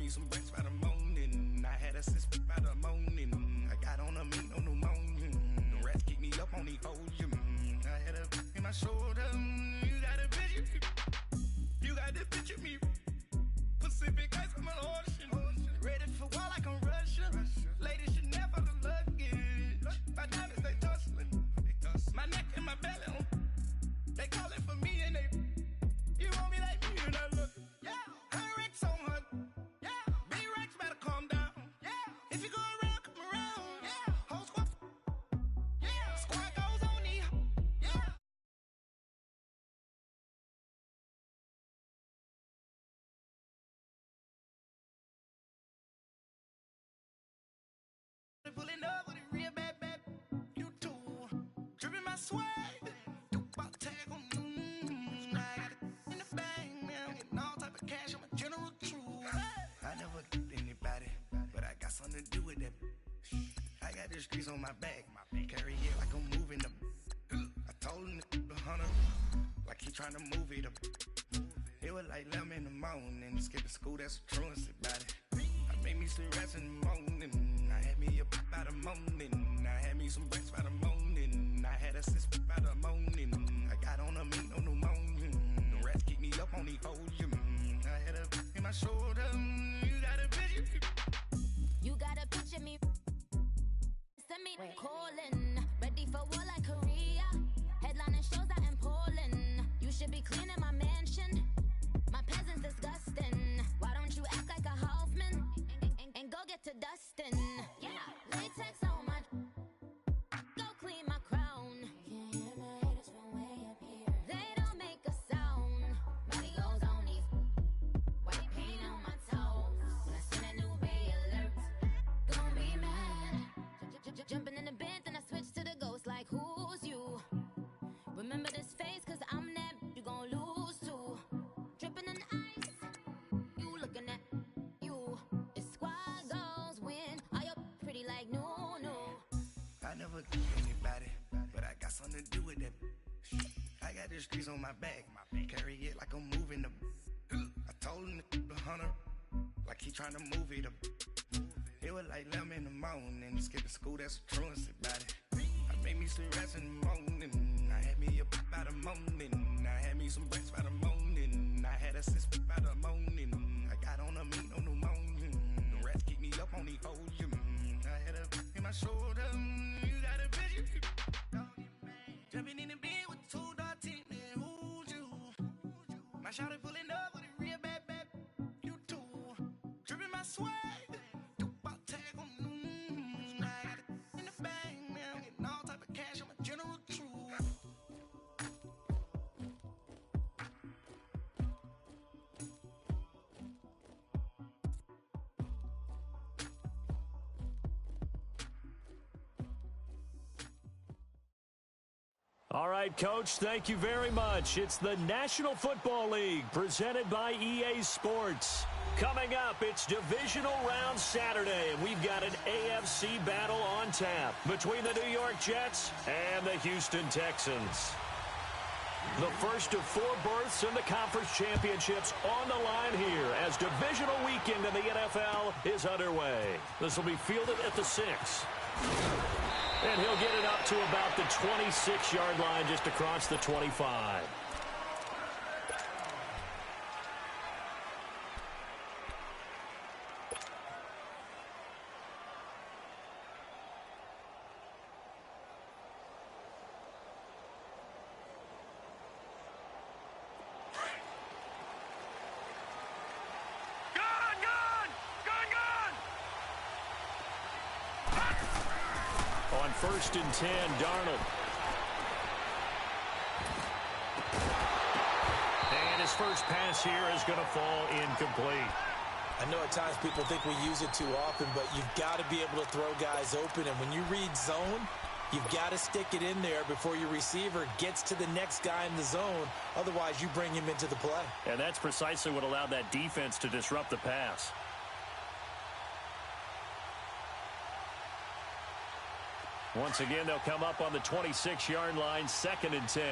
me some breakfast by the morning. I had a sip by the morning. I got on a meat, no pneumonia. The rats keep me up on the ocean. I had a in my shoulder. You got a picture. You got this picture me. Pacific ice on my ocean. Ready for war like I'm Russia. Ladies should never the luggage. My diamonds they tussling. My neck and my belly. They calling for me and they. You want me like me and I look. Yeah. Her Rex on her. Yeah. Big Rex better calm down. Yeah. If you go around, come around. Yeah. Whole squad. Yeah. Squad goes on the. Yeah. Pulling up with a real bad. You too. Dripping my swag. Do about tag on. I got it in the bag, man. Getting all type of cash. I'm a general true. I never get anybody, but I got something to do with that. I got the streets on my back. Carry it like I'm moving them. I told him the hunter, like he trying to move it up. It was like 11 in the morning. Skipping school, that's a truancy about it. I made me some rest in the morning. I had me up by the morning. I had me some breakfast by the morning. I had a sip by the morning. I got on a meat, no pneumonia. The rats keep me up on the ocean. I had a in my shoulder. You got a picture. You got a picture me. Send me calling. Ready for war like Korea. Headlining shows out in Poland. You should be cleaning my mansion. My peasants disgusting. Why don't you act like a Hoffman and go get to dustin'? Yeah, latex on my. Go clean my crown. Can't hear my haters from way up here. They don't make a sound. Money goes on these. White paint on my toes. When I send a new bay alert, gon' be mad. Jumping in the bed, then I switch to the ghost like who's you? Remember this face, cause I'm that you gon' lose too. Dripping in ice, you looking at you. It's squad goals win. Are you pretty like no? I never get anybody, but I got something to do with that. I got the streets on my back. Carry it like I'm moving them. I told him the hunter, like he trying to move it up. It was like 11 in the morning. Skipping school, that's a truancy about it. I made me some rest in the morning. I had me up by the morning. I had me some breakfast by the morning. I had a sip by the morning. I got on a meat, no pneumonia. The rats keep me up on the ocean. I had a in my shoulder. You got a picture. Jumping in the bed with 2 dark teeth. Who's you? My shawty pulling up with a real bad. You too. Dripping my swag. Do about tag on. I got it in the bag, man. Getting all type of cash. I'm a general true. All right, Coach, thank you very much. It's the National Football League presented by EA Sports. Coming up, it's Divisional Round Saturday, and we've got an AFC battle on tap between the New York Jets and the Houston Texans. The first of 4 berths in the conference championships on the line here as divisional weekend in the NFL is underway. This will be fielded at the 6. And he'll get it up to about the 26-yard line just across the 25. On 1st and 10, Darnold. And his first pass here is going to fall incomplete. I know at times people think we use it too often, but you've got to be able to throw guys open. And when you read zone, you've got to stick it in there before your receiver gets to the next guy in the zone. Otherwise, you bring him into the play. And that's precisely what allowed that defense to disrupt the pass. Once again, they'll come up on the 26-yard line, 2nd and 10.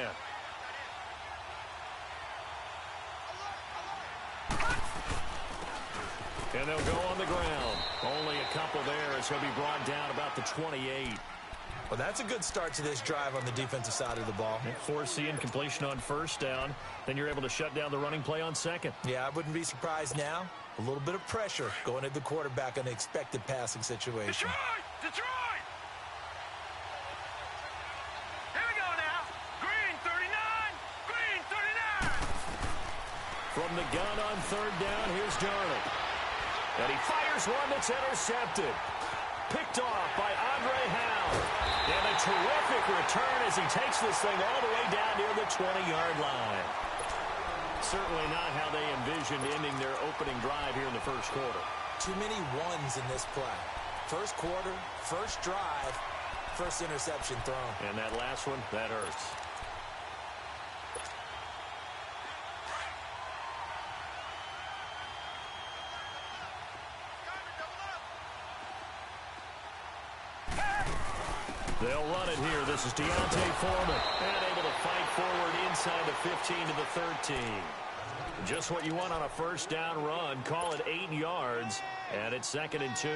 And they'll go on the ground. Only a couple there as he'll be brought down about the 28. Well, that's a good start to this drive on the defensive side of the ball. Force the incompletion on first down. Then you're able to shut down the running play on second. Yeah, I wouldn't be surprised now. A little bit of pressure going at the quarterback in the expected passing situation. Detroit! Here we go now. Green 39. Green 39. From the gun on third down, here's Darnold. And he fires one that's intercepted. Picked off by Andre Howell. And a terrific return as he takes this thing all the way down near the 20-yard line. Certainly not how they envisioned ending their opening drive here in the first quarter. Too many ones in this play. First quarter, first drive, first interception thrown. And that last one, that hurts. They'll run it here. This is Deontay Foreman. And able to fight forward inside the 15 to the 13. Just what you want on a first down run. Call it 8 yards. And it's 2nd and 2.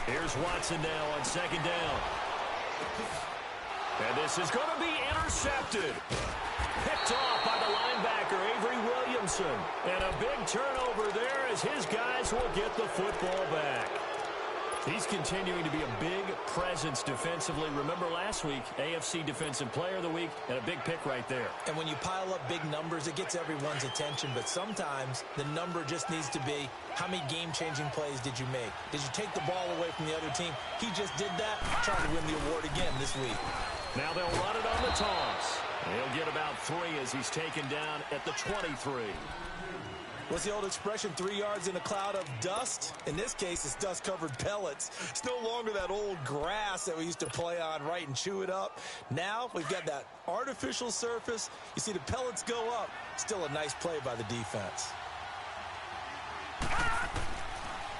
Here's Watson now on 2nd down. And this is going to be intercepted. Picked off by the linebacker, Avery Williamson. And a big turnover there as his guys will get the football back. He's continuing to be a big presence defensively. Remember last week, AFC Defensive Player of the Week, and a big pick right there. And when you pile up big numbers, it gets everyone's attention. But sometimes the number just needs to be, how many game-changing plays did you make? Did you take the ball away from the other team? He just did that, trying to win the award again this week. Now they'll run it on the toss. He'll get about 3 as he's taken down at the 23. What's the old expression, 3 yards in a cloud of dust? In this case, it's dust-covered pellets. It's no longer that old grass that we used to play on, right, and chew it up. Now we've got that artificial surface. You see the pellets go up. Still a nice play by the defense.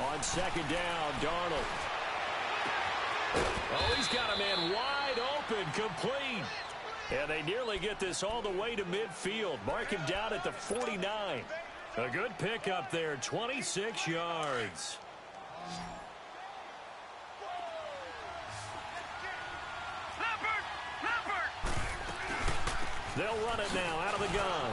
On 2nd down, Darnold. Oh, he's got a man wide open, complete. And they nearly get this all the way to midfield. Mark him down at the 49. A good pickup there, 26 yards. Leopard! They'll run it now out of the gun.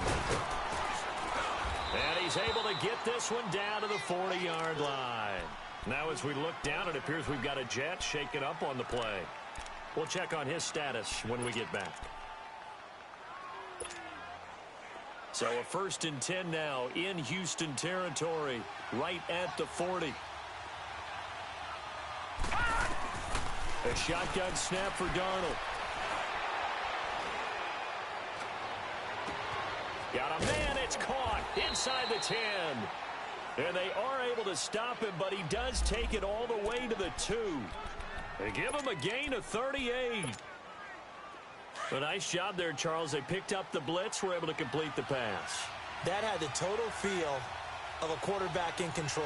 And he's able to get this one down to the 40-yard line. Now as we look down, it appears we've got a Jet shaken up on the play. We'll check on his status when we get back. So a 1st and 10 now in Houston territory, right at the 40. A shotgun snap for Darnold. Got a man, it's caught inside the 10. And they are able to stop him, but he does take it all the way to the 2. They give him a gain of 38. A nice job there, Charles. They picked up the blitz, were able to complete the pass. That had the total feel of a quarterback in control.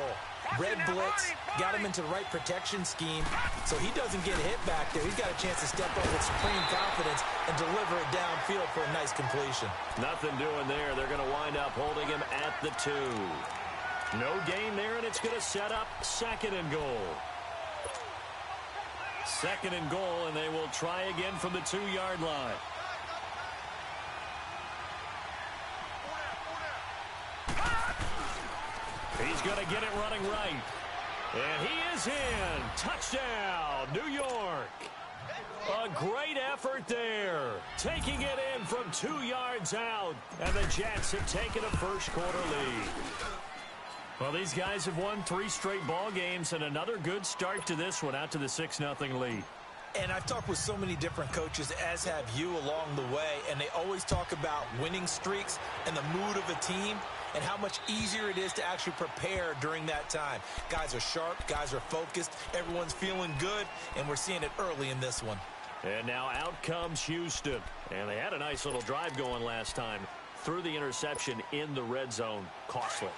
Red blitz, got him into the right protection scheme, so he doesn't get hit back there. He's got a chance to step up with supreme confidence and deliver it downfield for a nice completion. Nothing doing there. They're going to wind up holding him at the 2. No gain there, and it's going to set up 2nd and goal. 2nd and goal, and they will try again from the 2-yard line. He's going to get it running right. And he is in. Touchdown, New York. A great effort there. Taking it in from 2 yards out. And the Jets have taken a first quarter lead. Well, these guys have won 3 straight ball games and another good start to this one out to the 6-0 lead. And I've talked with so many different coaches, as have you along the way, and they always talk about winning streaks and the mood of a team and how much easier it is to actually prepare during that time. Guys are sharp, guys are focused, everyone's feeling good, and we're seeing it early in this one. And now out comes Houston. And they had a nice little drive going last time. Threw the interception in the red zone. Costly.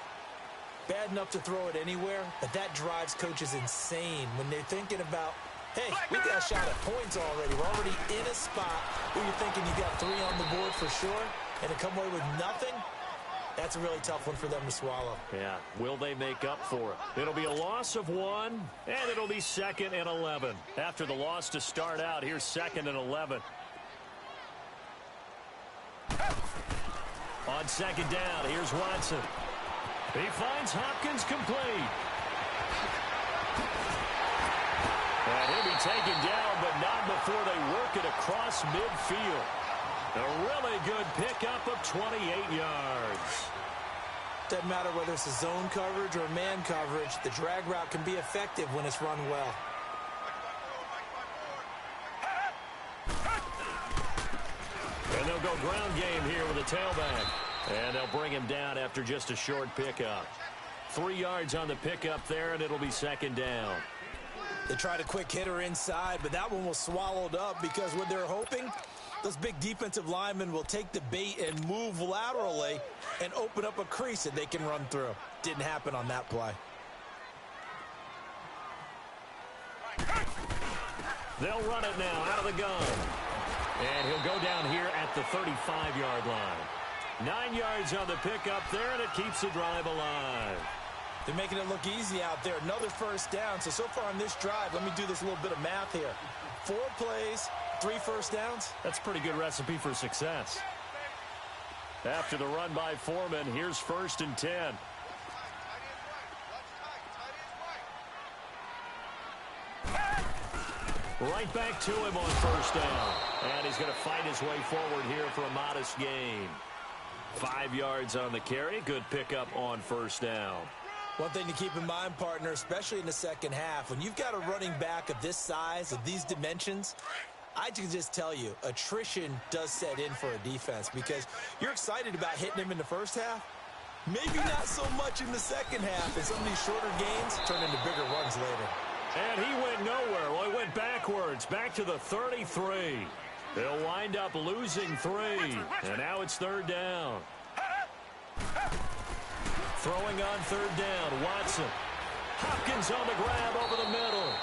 Bad enough to throw it anywhere, but that drives coaches insane when they're thinking about Hey, we got a shot at points already. We're already in a spot where you're thinking you got 3 on the board for sure, and to come away with nothing, that's a really tough one for them to swallow. Yeah, will they make up for it? It'll be a loss of 1, and it'll be 2nd and 11. After the loss to start out, here's 2nd and 11. On 2nd down, here's Watson. He finds Hopkins complete. And he'll be taken down, but not before they work it across midfield. A really good pickup of 28 yards. Doesn't matter whether it's a zone coverage or man coverage, the drag route can be effective when it's run well. And they'll go ground game here with a tailback. And they'll bring him down after just a short pickup. 3 yards on the pickup there, and it'll be 2nd down. They tried a quick hitter inside, but that one was swallowed up because what they're hoping, those big defensive linemen will take the bait and move laterally and open up a crease that they can run through. Didn't happen on that play. They'll run it now out of the gun. And he'll go down here at the 35-yard line. 9 yards on the pickup there, and it keeps the drive alive. They're making it look easy out there. Another first down. So far on this drive, let me do this little bit of math here. 4 plays, 3 first downs. That's a pretty good recipe for success. After the run by Foreman, here's 1st and 10. Right back to him on 1st down. And he's going to fight his way forward here for a modest gain. 5 yards on the carry. Good pickup on 1st down. One thing to keep in mind, partner, especially in the second half, when you've got a running back of this size, of these dimensions, I can just tell you, attrition does set in for a defense because you're excited about hitting him in the first half. Maybe not so much in the second half, and some of these shorter gains turn into bigger runs later. And he went nowhere. Well, he went backwards, back to the 33. They'll wind up losing 3, and now it's 3rd down. Throwing on 3rd down, Watson. Hopkins on the grab over the middle.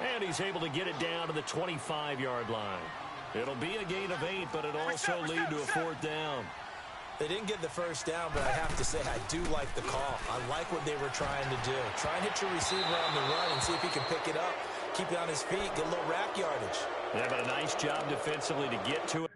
And he's able to get it down to the 25-yard line. It'll be a gain of 8, but it'll also lead to a 4th down. They didn't get the first down, but I have to say I do like the call. I like what they were trying to do. Try and hit your receiver on the run and see if he can pick it up, keep it on his feet, get a little rack yardage. Yeah, but a nice job defensively to get to it.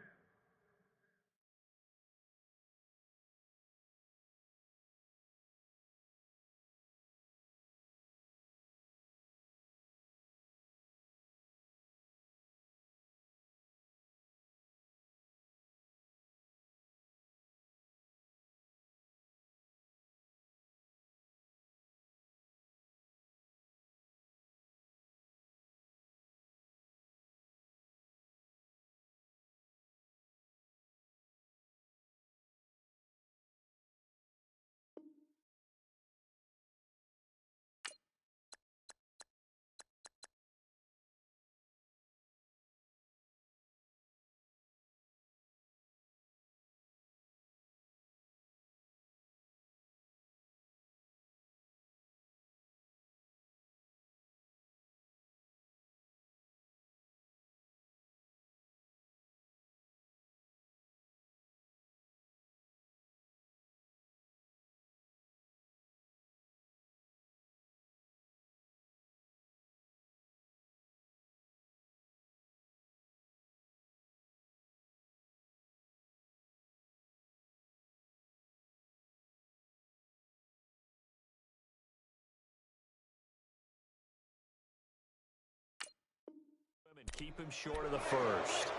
And keep him short of the first.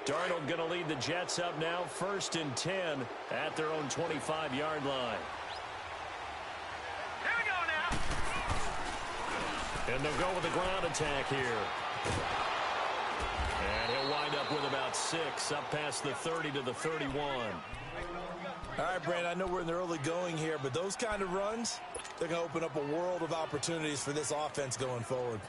Darnold going to lead the Jets up now, 1st and 10 at their own 25-yard line. Here we go now. And they'll go with the ground attack here. And he'll wind up with about 6 up past the 30 to the 31. All right, Brandon, I know we're in the early going here, but those kind of runs, they're going to open up a world of opportunities for this offense going forward.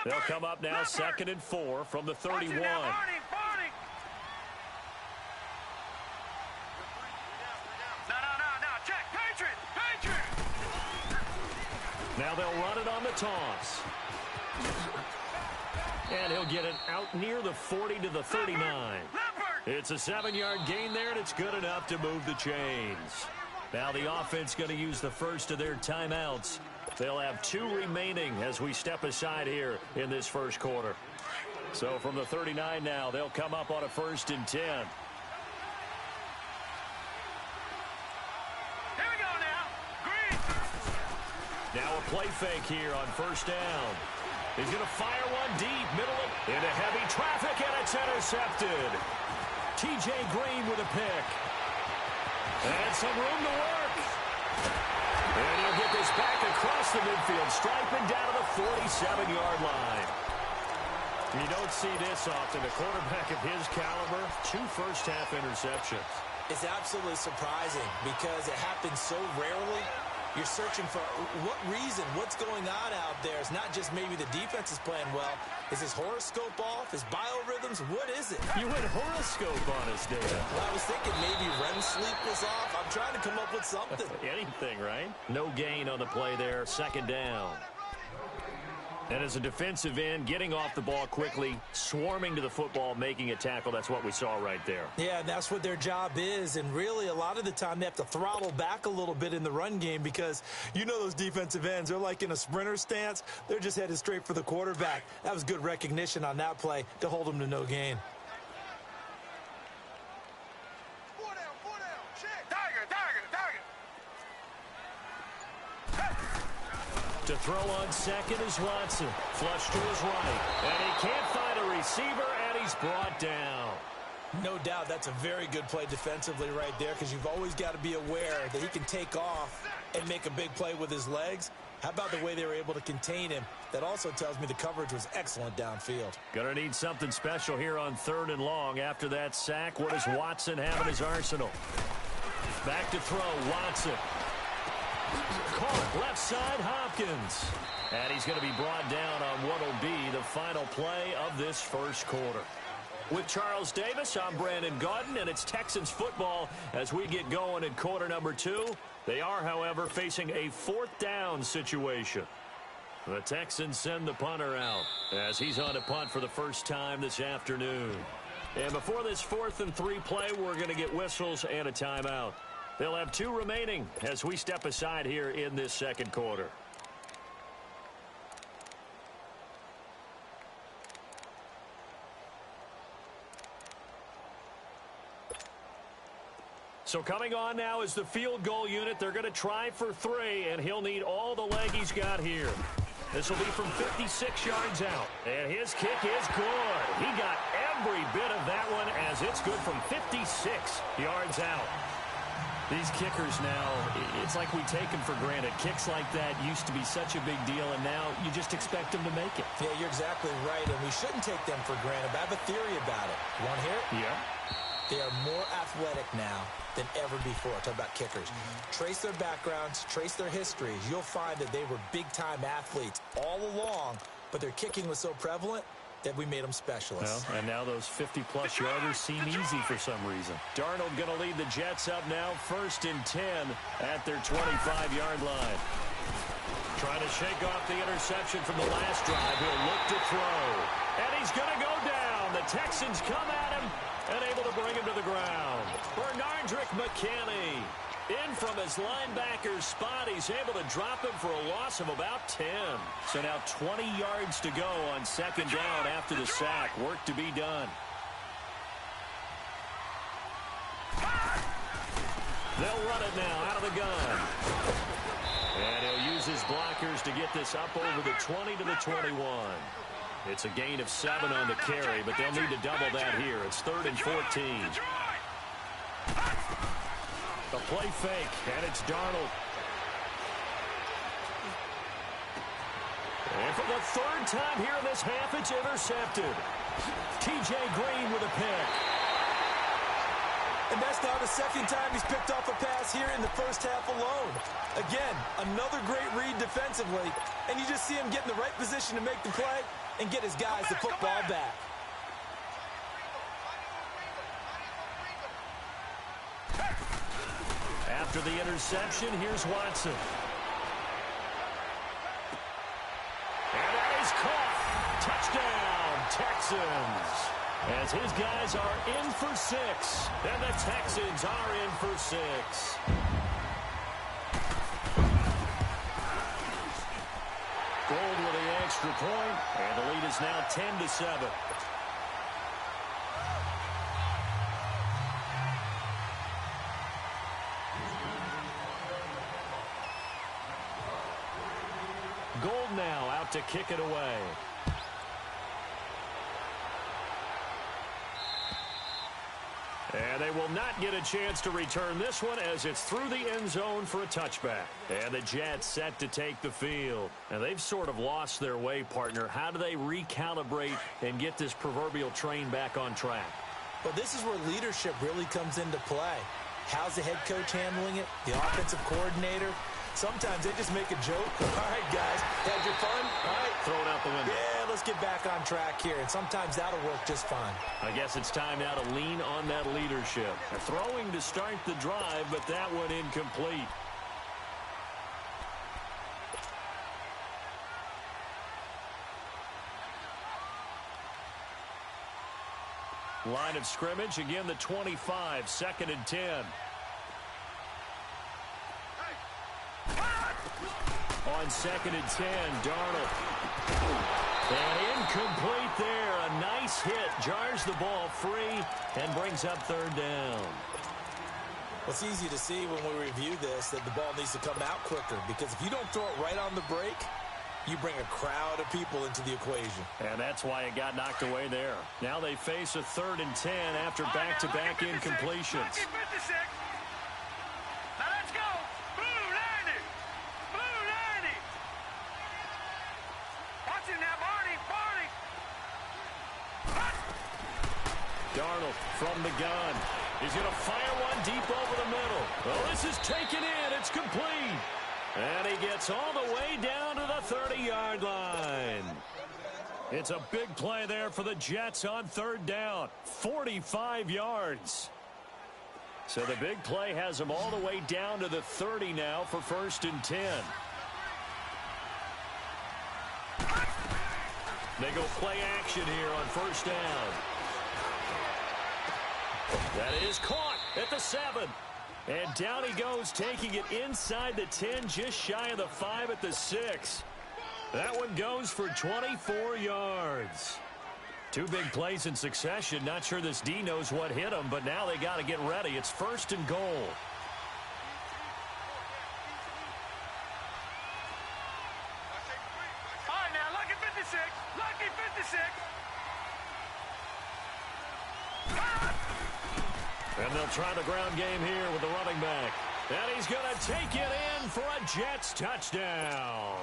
They'll come up now 2nd and 4 from the 31. Now they'll run it on the toss. And he'll get it out near the 40 to the 39. It's a 7-yard gain there, and it's good enough to move the chains. Now the offense going to use the first of their timeouts. They'll have 2 remaining as we step aside here in this first quarter. So from the 39 now, they'll come up on a 1st and 10. Here we go now. Green. Now a play fake here on 1st down. He's going to fire one deep, middle into heavy traffic, and it's intercepted. T.J. Green with a pick. And some room to work. And he'll get this back across the midfield, striping down to the 47-yard line. You don't see this often. A quarterback of his caliber, 2 first-half interceptions. It's absolutely surprising because it happens so rarely. You're searching for what reason, what's going on out there. It's not just maybe the defense is playing well. Is his horoscope off? His biorhythms? What is it? You went horoscope on us, Dave. Well, I was thinking maybe REM sleep was off. I'm trying to come up with something. Anything, right? No gain on the play there. 2nd down. And as a defensive end, getting off the ball quickly, swarming to the football, making a tackle, that's what we saw right there. Yeah, and that's what their job is. And really, a lot of the time, they have to throttle back a little bit in the run game because you know those defensive ends, they're like in a sprinter stance. They're just headed straight for the quarterback. That was good recognition on that play to hold them to no gain. To throw on 2nd is Watson. Flush to his right. And he can't find a receiver, and he's brought down. No doubt that's a very good play defensively right there because you've always got to be aware that he can take off and make a big play with his legs. How about the way they were able to contain him? That also tells me the coverage was excellent downfield. Gonna need something special here on 3rd and long. After that sack, what does Watson have in his arsenal? Back to throw, Watson. Caught left side, Hopkins. And he's going to be brought down on what will be the final play of this first quarter. With Charles Davis, I'm Brandon Gaudin, and it's Texans football as we get going in quarter number 2. They are, however, facing a 4th down situation. The Texans send the punter out as he's on to punt for the first time this afternoon. And before this 4th and 3 play, we're going to get whistles and a timeout. They'll have 2 remaining as we step aside here in this second quarter. So coming on now is the field goal unit. They're going to try for 3, and he'll need all the leg he's got here. This will be from 56 yards out. And his kick is good. He got every bit of that one as it's good from 56 yards out. These kickers now, it's like we take them for granted. Kicks like that used to be such a big deal, and now you just expect them to make it. Yeah, you're exactly right, and we shouldn't take them for granted. But I have a theory about it. You want to hear it? Yeah. They are more athletic now than ever before. Talk about kickers. Trace their backgrounds, trace their histories. You'll find that they were big-time athletes all along, but their kicking was so prevalent that we made them specialists. Well, and now those 50-plus yarders seem easy for some reason. Darnold going to lead the Jets up now, 1st and 10 at their 25-yard line. Trying to shake off the interception from the last drive. He'll look to throw. And he's going to go down. The Texans come at him and able to bring him to the ground. Bernardrick McKinney in from his linebacker spot. He's able to drop him for a loss of about 10. So now 20 yards to go on 2nd down after the sack. Work to be done. They'll run it now out of the gun. And he'll use his blockers to get this up over the 20 to the 21. It's a gain of 7 on the carry, but they'll need to double that here. It's 3rd and 14. The play fake, and it's Darnold. And for the 3rd time here in this half, it's intercepted. T.J. Green with a pick. And that's now the 2nd time he's picked off a pass here in the first half alone. Again, another great read defensively, and you just see him get in the right position to make the play. and get his guys the football back. After the interception, here's Watson. And that is caught. Touchdown, Texans. As his guys are in for 6. And the Texans are in for 6. Gold with the extra point, and the lead is now 10-7. Gold now out to kick it away. And they will not get a chance to return this one as it's through the end zone for a touchback. And the Jets set to take the field. And they've sort of lost their way, partner. How do they recalibrate and get this proverbial train back on track? Well, this is where leadership really comes into play. How's the head coach handling it? The offensive coordinator? Sometimes they just make a joke. All right, guys, had your fun? All right. Throw it out the window. Yeah, let's get back on track here. And sometimes that'll work just fine. I guess it's time now to lean on that leadership. They're throwing to start the drive, but that one incomplete. Line of scrimmage, again the 25, 2nd and 10. On 2nd and 10, Darnold. And incomplete there. A nice hit. Jars the ball free and brings up 3rd down. Well, it's easy to see when we review this that the ball needs to come out quicker, because if you don't throw it right on the break, you bring a crowd of people into the equation. And that's why it got knocked away there. Now they face a 3rd and 10 after back-to-back incompletions. Now let's go. Blue 90. Blue 90. Watch it now, Barney. Darnold from the gun. He's going to fire one deep over the middle. Well, this is taken in. It's complete. And he gets all the way down to the 30-yard line. It's a big play there for the Jets on 3rd down. 45 yards. So the big play has them all the way down to the 30 now for 1st and 10. They go play action here on 1st down. That is caught at the 7. And down he goes, taking it inside the 10, just shy of the 5 at the 6. That one goes for 24 yards. 2 big plays in succession. Not sure this D knows what hit him, but now they got to get ready. It's 1st and goal. All right, now, lucky 56. Lucky 56. And they'll try the ground game here with the running back. And he's going to take it in for a Jets touchdown.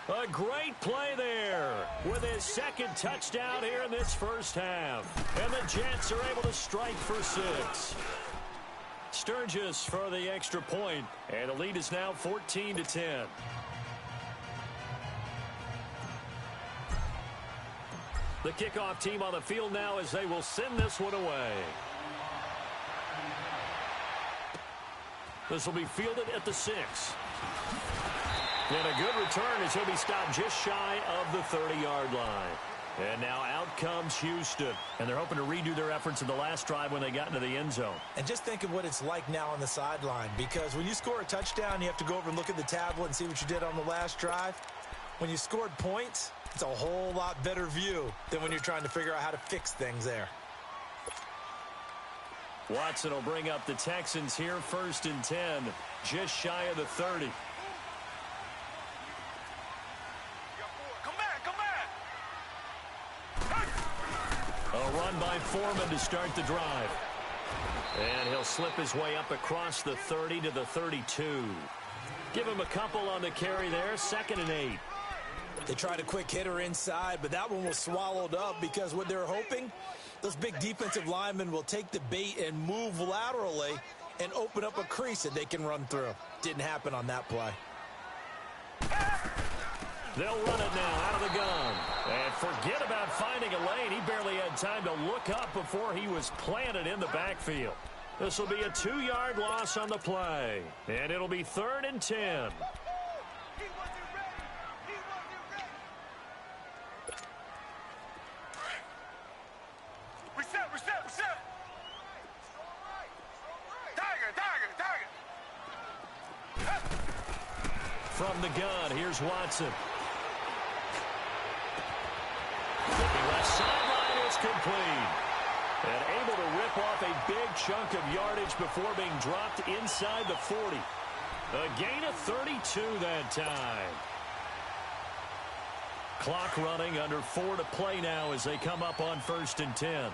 A great play there with his 2nd touchdown here in this 1st half. And the Jets are able to strike for 6. Sturgis for the extra point. And the lead is now 14-10. The kickoff team on the field now as they will send this one away. This will be fielded at the 6. And a good return as he'll be stopped just shy of the 30-yard line. And now out comes Houston. And they're hoping to redo their efforts in the last drive when they got into the end zone. And just think of what it's like now on the sideline, because when you score a touchdown, you have to go over and look at the tablet and see what you did on the last drive. When you scored points, it's a whole lot better view than when you're trying to figure out how to fix things there. Watson will bring up the Texans here, 1st and 10, just shy of the 30. Come back. A run by Foreman to start the drive. And he'll slip his way up across the 30 to the 32. Give him a couple on the carry there, 2nd and 8. They tried a quick hitter inside, but that one was swallowed up because what they're hoping, those big defensive linemen will take the bait and move laterally and open up a crease that they can run through. Didn't happen on that play. They'll run it now out of the gun. And forget about finding a lane. He barely had time to look up before he was planted in the backfield. This will be a 2-yard loss on the play. And it'll be 3rd and 10. Reset. Tiger. From the gun, here's Watson. Looking left sideline, it's complete. And able to rip off a big chunk of yardage before being dropped inside the 40. A gain of 32 that time. Clock running, under 4 to play now as they come up on 1st and 10.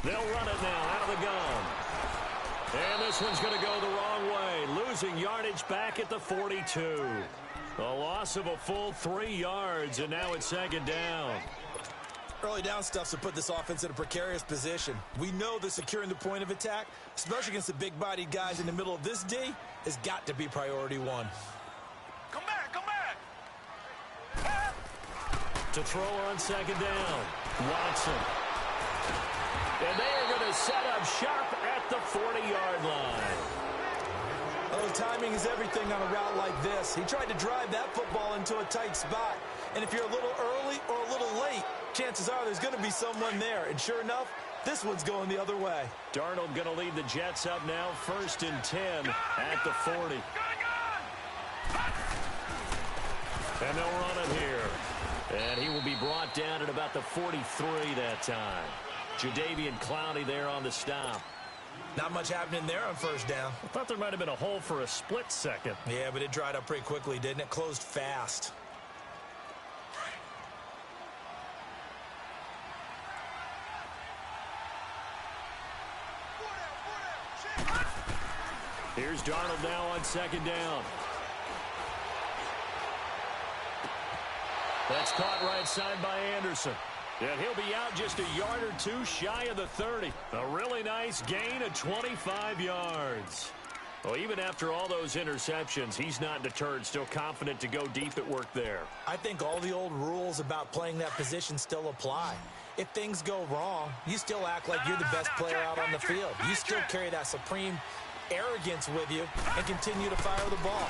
They'll run it now out of the gun. And this one's going to go the wrong way, losing yardage back at the 42. A loss of a full 3 yards, and now it's 2nd down. Early down stuff's to put this offense in a precarious position. We know that securing the point of attack, especially against the big-bodied guys in the middle of this D, has got to be priority 1. Come back. To throw on 2nd down, Watson. And they are going to set up sharp at the 40-yard line. Oh, timing is everything on a route like this. He tried to drive that football into a tight spot. And if you're a little early or a little late, chances are there's going to be someone there. And sure enough, this one's going the other way. Darnold going to lead the Jets up now, 1st and 10 at the 40. And they'll run it here. And he will be brought down at about the 43 that time. Jadeveon Clowney there on the stop. Not much happening there on 1st down. I thought there might have been a hole for a split second. Yeah, but it dried up pretty quickly, didn't it? Closed fast. Here's Darnold now on 2nd down. That's caught right side by Anderson. And he'll be out just a yard or 2 shy of the 30. A really nice gain of 25 yards. Well, even after all those interceptions, he's not deterred, still confident to go deep at work there. I think all the old rules about playing that position still apply. If things go wrong, you still act like you're the best player out on the field. You still carry that supreme arrogance with you and continue to fire the ball.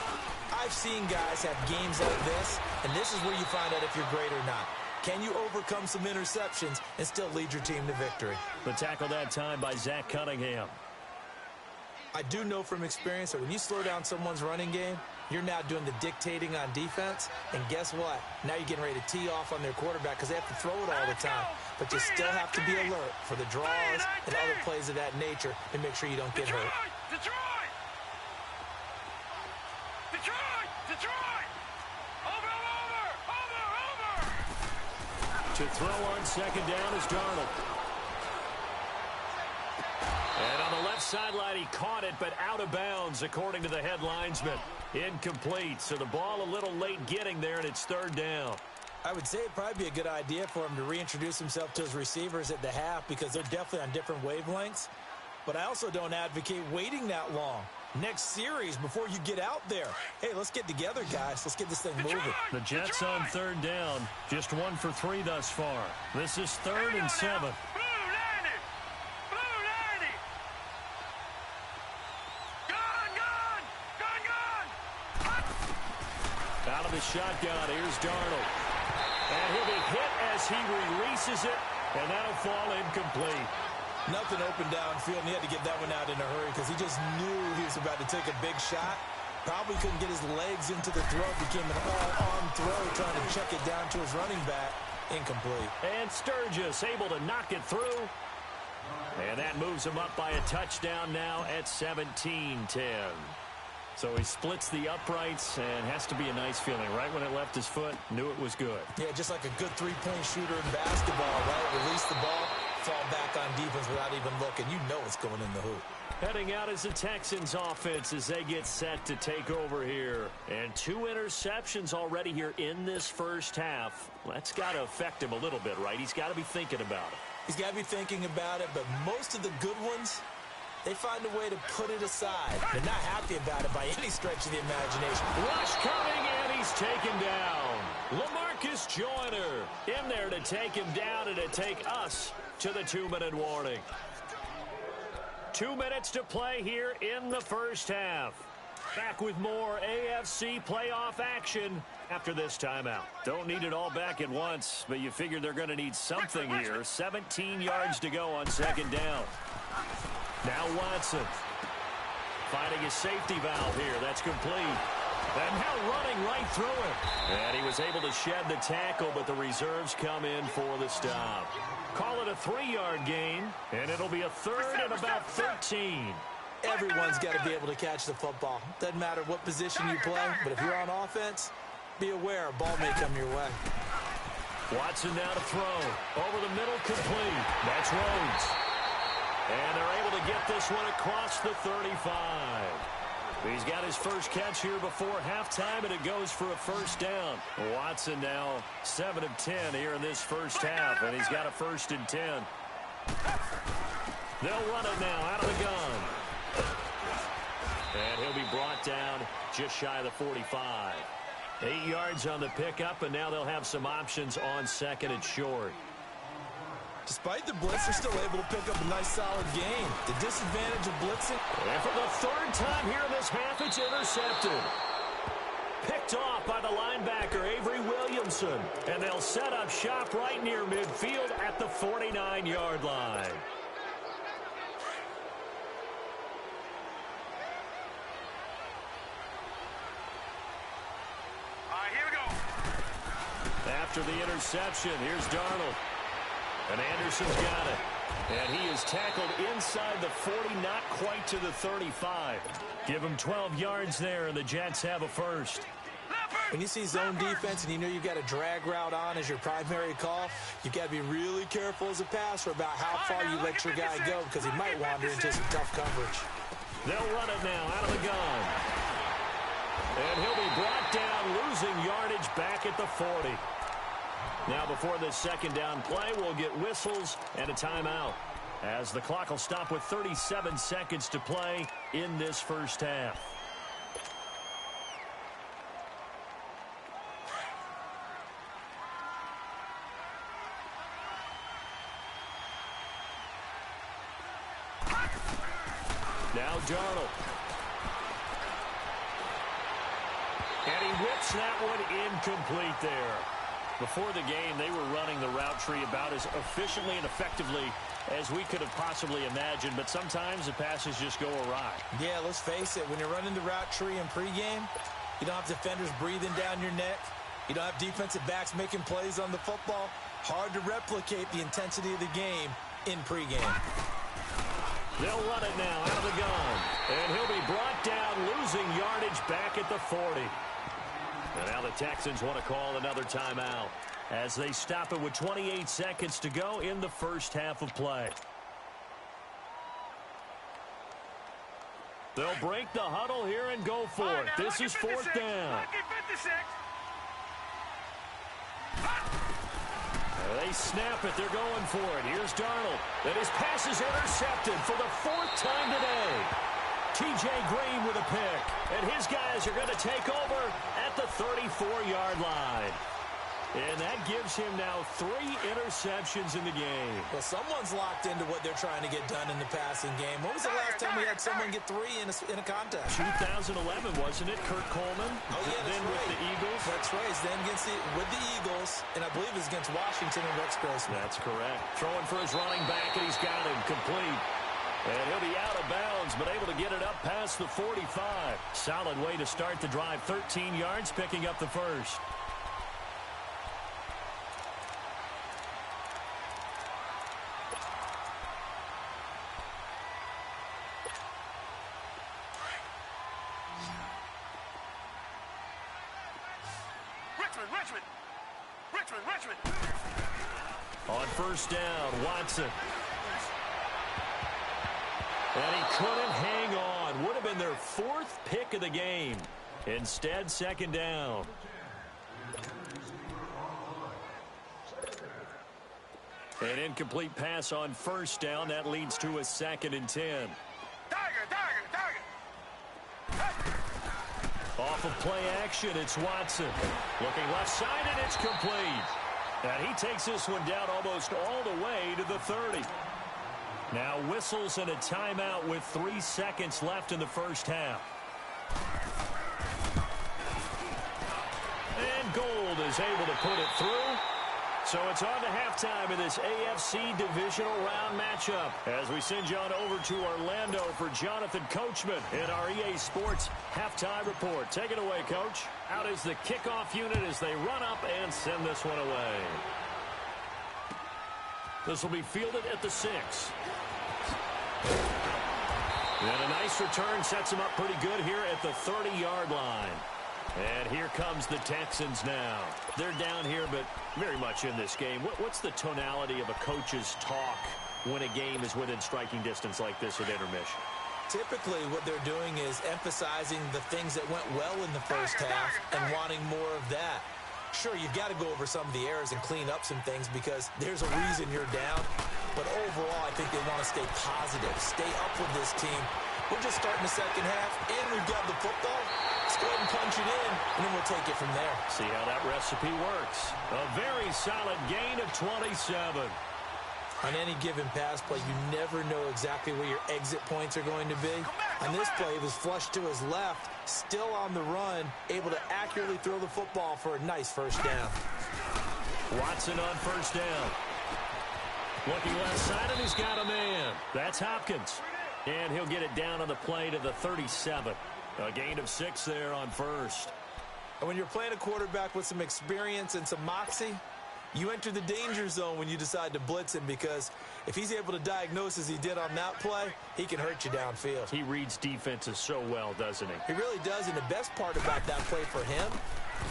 I've seen guys have games like this, and this is where you find out if you're great or not. Can you overcome some interceptions and still lead your team to victory? The tackle that time by Zach Cunningham. I do know from experience that when you slow down someone's running game, you're now doing the dictating on defense. And guess what? Now you're getting ready to tee off on their quarterback because they have to throw it all the time. But you still have to be alert for the draws and other plays of that nature to make sure you don't get hurt. Detroit! To throw on 2nd down is Darnold. And on the left sideline, he caught it, but out of bounds, according to the head linesman. Incomplete, so the ball a little late getting there, and it's 3rd down. I would say it'd probably be a good idea for him to reintroduce himself to his receivers at the half because they're definitely on different wavelengths. But I also don't advocate waiting that long. Next series before you get out there. Hey, let's get together, guys. Let's get this thing moving. The Jets on 3rd down. Just 1 for 3 thus far. This is 3rd and 7. Out of the shotgun, here's Darnold. And he'll be hit as he releases it, and that'll fall incomplete. Nothing open downfield, and he had to get that one out in a hurry because he just knew he was about to take a big shot. Probably couldn't get his legs into the throw. Became an all-arm throw trying to check it down to his running back. Incomplete. And Sturgis able to knock it through. And that moves him up by a touchdown now at 17-10. So he splits the uprights and has to be a nice feeling. Right when it left his foot, knew it was good. Yeah, just like a good three-point shooter in basketball, right? Release the ball, fall back on defense without even looking. You know it's going in the hoop. Heading out is the Texans offense as they get set to take over here. And 2 interceptions already here in this first half. That's got to affect him a little bit, right? He's got to be thinking about it. He's got to be thinking about it, but most of the good ones they find a way to put it aside. They're not happy about it by any stretch of the imagination. Rush coming, and he's taken down. LaMarcus Joyner in there to take him down and to take us to the 2-minute warning. 2 minutes to play here in the first half. Back with more AFC playoff action after this timeout. Don't need it all back at once, but you figure they're going to need something here. 17 yards to go on second down. Now Watson finding a safety valve here. That's complete. And now running right through it. And he was able to shed the tackle, but the reserves come in for the stop. Call it a 3-yard gain, and it'll be a third and about 13. Everyone's got to be able to catch the football. Doesn't matter what position you play, but if you're on offense, be aware a ball may come your way. Watson now to throw. Over the middle, complete. That's Rhodes. And they're able to get this one across the 35. He's got his first catch here before halftime, and it goes for a first down. Watson now 7 of 10 here in this first half, and he's got a 1st and 10. They'll run it now out of the gun. And he'll be brought down just shy of the 45. 8 yards on the pickup, and now they'll have some options on second and short. Despite the blitz, they're still able to pick up a nice, solid gain. The disadvantage of blitzing. And for the 3rd time here in this half, it's intercepted. Picked off by the linebacker, Avery Williamson. And they'll set up shop right near midfield at the 49-yard line. Here we go. After the interception, here's Darnold. And Anderson's got it. And he is tackled inside the 40, not quite to the 35. Give him 12 yards there, and the Jets have a first. When you see zone defense and you know you've got a drag route on as your primary call, you've got to be really careful as a passer about how far you let your guy go because he might wander into some tough coverage. They'll run it now out of the gun. And he'll be brought down, losing yardage back at the 40. Now before this second down play, we'll get whistles and a timeout, as the clock will stop with 37 seconds to play in this first half. Now Darnold. And he whips that one incomplete there. Before the game, they were running the route tree about as efficiently and effectively as we could have possibly imagined, but sometimes the passes just go awry. Yeah, let's face it. When you're running the route tree in pregame, you don't have defenders breathing down your neck. You don't have defensive backs making plays on the football. Hard to replicate the intensity of the game in pregame. They'll run it now out of the gun. And he'll be brought down, losing yardage back at the 40. And now the Texans want to call another timeout as they stop it with 28 seconds to go in the first half of play. They'll break the huddle here and go for it. This is 4th down. They snap it. They're going for it. Here's Darnold. And his pass is intercepted for the 4th time today. T.J. Green with a pick. And his guys are going to take over at the 34-yard line. And that gives him now 3 interceptions in the game. Well, someone's locked into what they're trying to get done in the passing game. When was the last time we had someone get 3 in a contest? 2011, wasn't it? Kurt Coleman. Oh, yeah, then right. with the Eagles. That's right. Then with the Eagles, and I believe it's against Washington and Rex Grossman. That's correct. Throwing for his running back, and he's got him complete. And he'll be out of bounds, but able to get it up past the 45. Solid way to start the drive. 13 yards, picking up the first. Richmond. On first down, Watson. And he couldn't hang on. Would have been their 4th pick of the game. Instead, second down. An incomplete pass on first down. That leads to a 2nd and 10. off of play action. It's Watson. Looking left side, and it's complete. And he takes this one down almost all the way to the 30. Now whistles and a timeout with 3 seconds left in the first half. And Gold is able to put it through. So it's on to halftime in this AFC divisional round matchup as we send you on over to Orlando for Jonathan Coachman in our EA Sports halftime report. Take it away, Coach. Out is the kickoff unit as they run up and send this one away. This will be fielded at the 6. And a nice return sets him up pretty good here at the 30-yard line. And here comes the Texans now. They're down here, but very much in this game. What's the tonality of a coach's talk when a game is within striking distance like this at intermission? Typically, what they're doing is emphasizing the things that went well in the first half and wanting more of that. Sure, you've got to go over some of the errors and clean up some things because there's a reason you're down. But overall, I think they want to stay positive, stay up with this team. We're just starting the second half, and we've got the football. Let's go ahead and punch it in, and then we'll take it from there. See how that recipe works. A very solid gain of 27. On any given pass play, you never know exactly where your exit points are going to be. On this play, he was flushed to his left, still on the run, able to accurately throw the football for a nice first down. Watson on first down. Looking left side, and he's got a man. That's Hopkins. And he'll get it down on the play to the 37. A gain of 6 there on first. And when you're playing a quarterback with some experience and some moxie, you enter the danger zone when you decide to blitz him because if he's able to diagnose as he did on that play, he can hurt you downfield. He reads defenses so well, doesn't he? He really does, and the best part about that play for him,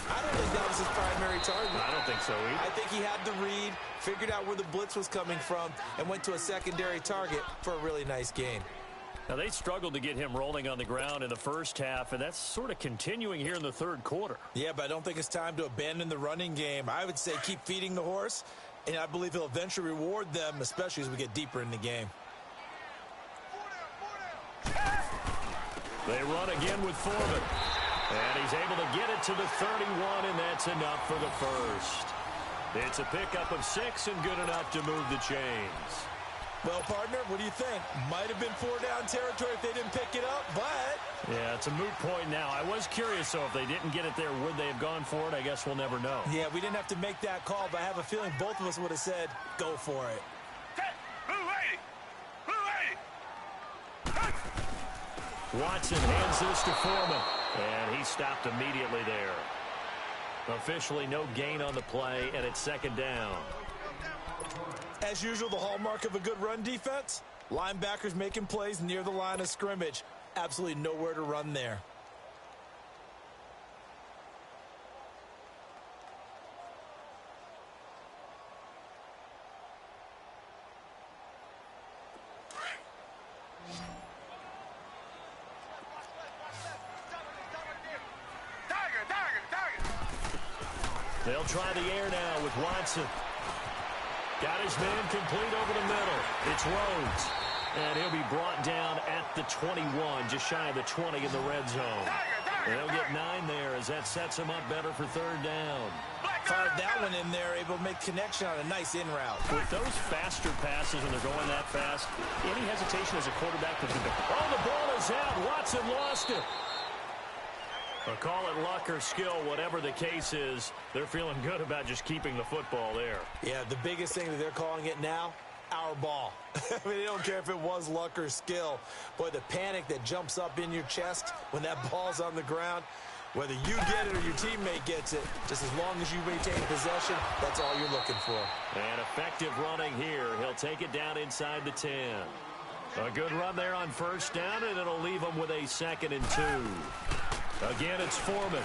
I don't think that was his primary target. I don't think so either. I think he had the read, figured out where the blitz was coming from, and went to a secondary target for a really nice gain. Now, they struggled to get him rolling on the ground in the first half, and that's sort of continuing here in the third quarter. Yeah, but I don't think it's time to abandon the running game. I would say keep feeding the horse, and I believe he'll eventually reward them, especially as we get deeper in the game. They run again with Foreman. And he's able to get it to the 31, and that's enough for the first. It's a pickup of 6 and good enough to move the chains. Well, partner, what do you think? Might have been 4-down territory if they didn't pick it up, but... Yeah, it's a moot point now. I was curious, though, if they didn't get it there, would they have gone for it? I guess we'll never know. Yeah, we didn't have to make that call, but I have a feeling both of us would have said, go for it. Watson hands this to Foreman, and he stopped immediately there. Officially no gain on the play, and it's second down. As usual, the hallmark of a good run defense, linebackers making plays near the line of scrimmage. Absolutely nowhere to run there. They'll try the air now with Watson. Got his man complete over the middle. It's Rhodes. And he'll be brought down at the 21, just shy of the 20 in the red zone. They'll get 9 there as that sets him up better for third down. Fired that one in there, able to make connection on a nice in route. With those faster passes when they're going that fast, any hesitation as a quarterback to go, oh, the ball is out. Watson lost it. But call it luck or skill, whatever the case is, they're feeling good about just keeping the football there. Yeah, the biggest thing that they're calling it now, our ball. I mean, they don't care if it was luck or skill. Boy, the panic that jumps up in your chest when that ball's on the ground, whether you get it or your teammate gets it, just as long as you maintain possession, that's all you're looking for. And effective running here. He'll take it down inside the 10. A good run there on first down, and it'll leave him with a 2nd and 2. Again, it's Foreman.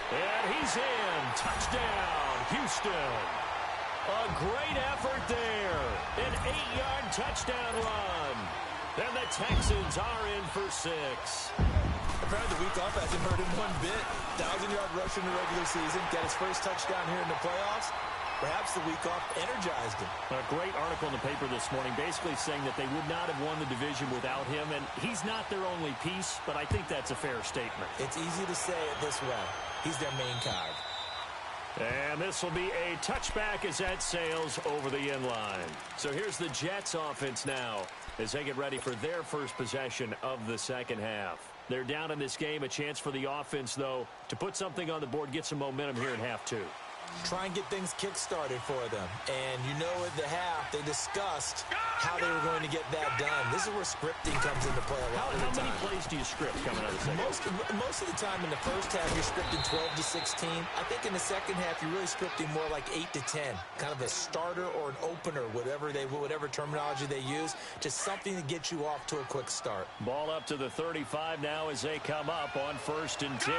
And he's in. Touchdown, Houston. A great effort there. An 8-yard touchdown run. And the Texans are in for 6. Apparently the week off hasn't hurt him one bit. 1,000-yard rush in the regular season. Got his first touchdown here in the playoffs. Perhaps the week off energized him. A great article in the paper this morning basically saying that they would not have won the division without him, and he's not their only piece, but I think that's a fair statement. It's easy to say it this way. He's their main cog. And this will be a touchback as that sails over the inline. So here's the Jets offense now as they get ready for their first possession of the second half. They're down in this game. A chance for the offense, though, to put something on the board, get some momentum here in half two. Try and get things kick-started for them. And you know at the half, they discussed how they were going to get that done. This is where scripting comes into play a lot of the time. How many plays do you script coming out of the second? Most of the time in the first half, you're scripting 12 to 16. I think in the second half, you're really scripting more like 8 to 10. Kind of a starter or an opener, whatever terminology they use, just something to get you off to a quick start. Ball up to the 35 now as they come up on 1st and 10.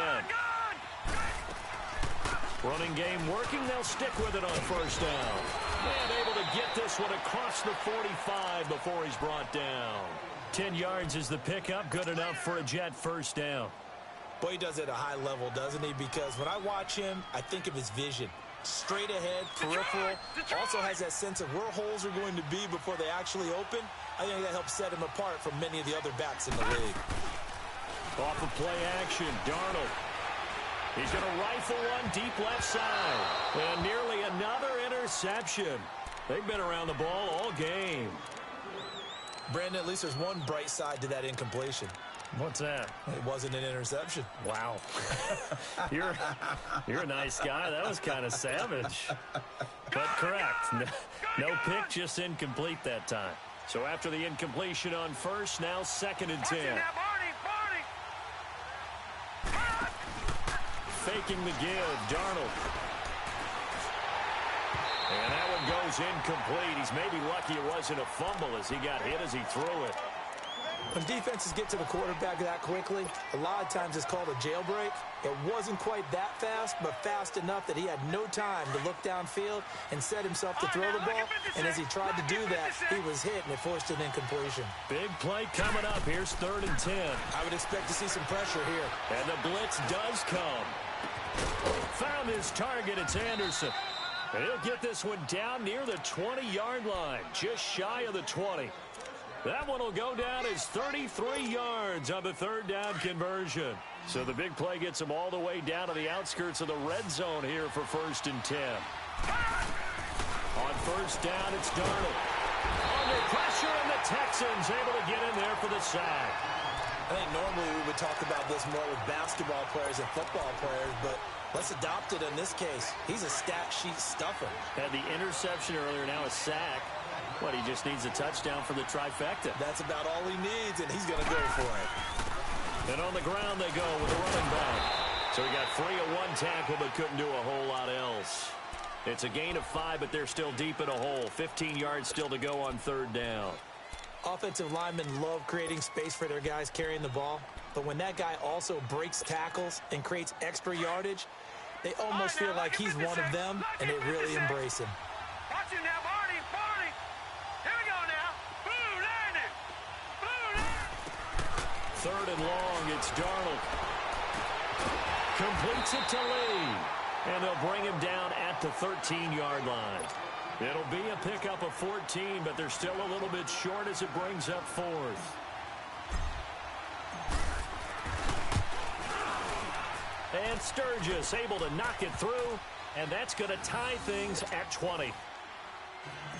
Running game working. They'll stick with it on 1st down. And able to get this one across the 45 before he's brought down. 10 yards is the pickup. Good enough for a Jet 1st down. Boy, he does it at a high level, doesn't he? Because when I watch him, I think of his vision. Straight ahead, peripheral. Also has that sense of where holes are going to be before they actually open. I think that helps set him apart from many of the other backs in the league. Off of play action, Darnold. He's going to rifle one deep left side. And nearly another interception. They've been around the ball all game. Brandon, at least there's one bright side to that incompletion. What's that? It wasn't an interception. Wow. You're a nice guy. That was kind of savage. But correct. No pick, just incomplete that time. So after the incompletion on 1st, now 2nd and 10. Faking the give, Darnold. And that one goes incomplete. He's maybe lucky it wasn't a fumble as he got hit as he threw it. When defenses get to the quarterback that quickly, a lot of times it's called a jailbreak. It wasn't quite that fast, but fast enough that he had no time to look downfield and set himself to throw the ball. And as he tried to do that, he was hit, and it forced an incompletion. Big play coming up. Here's 3rd and 10. I would expect to see some pressure here. And the blitz does come. Found his target. It's Anderson. And he'll get this one down near the 20-yard line, just shy of the 20. That one will go down as 33 yards on the 3rd down conversion. So the big play gets him all the way down to the outskirts of the red zone here for 1st and 10. On 1st down, it's Darnold. Under pressure, and the Texans able to get in there for the sack. I think normally we would talk about this more with basketball players and football players, but let's adopt it in this case. He's a stat sheet stuffer. Had the interception earlier, now a sack. What, he just needs a touchdown for the trifecta. That's about all he needs, and he's going to go for it. And on the ground they go with the running back. So he got free of one tackle but couldn't do a whole lot else. It's a gain of 5, but they're still deep in a hole. 15 yards still to go on 3rd down. Offensive linemen love creating space for their guys carrying the ball, but when that guy also breaks tackles and creates extra yardage, they almost feel like he's one of them, and they really embrace him. Watch it now, Barney. Here we go now. Blue landed. 3rd and long, it's Darnold. Completes it to Lee. And they'll bring him down at the 13-yard line. It'll be a pickup of 14, but they're still a little bit short as it brings up 4th. And Sturgis able to knock it through, and that's going to tie things at 20.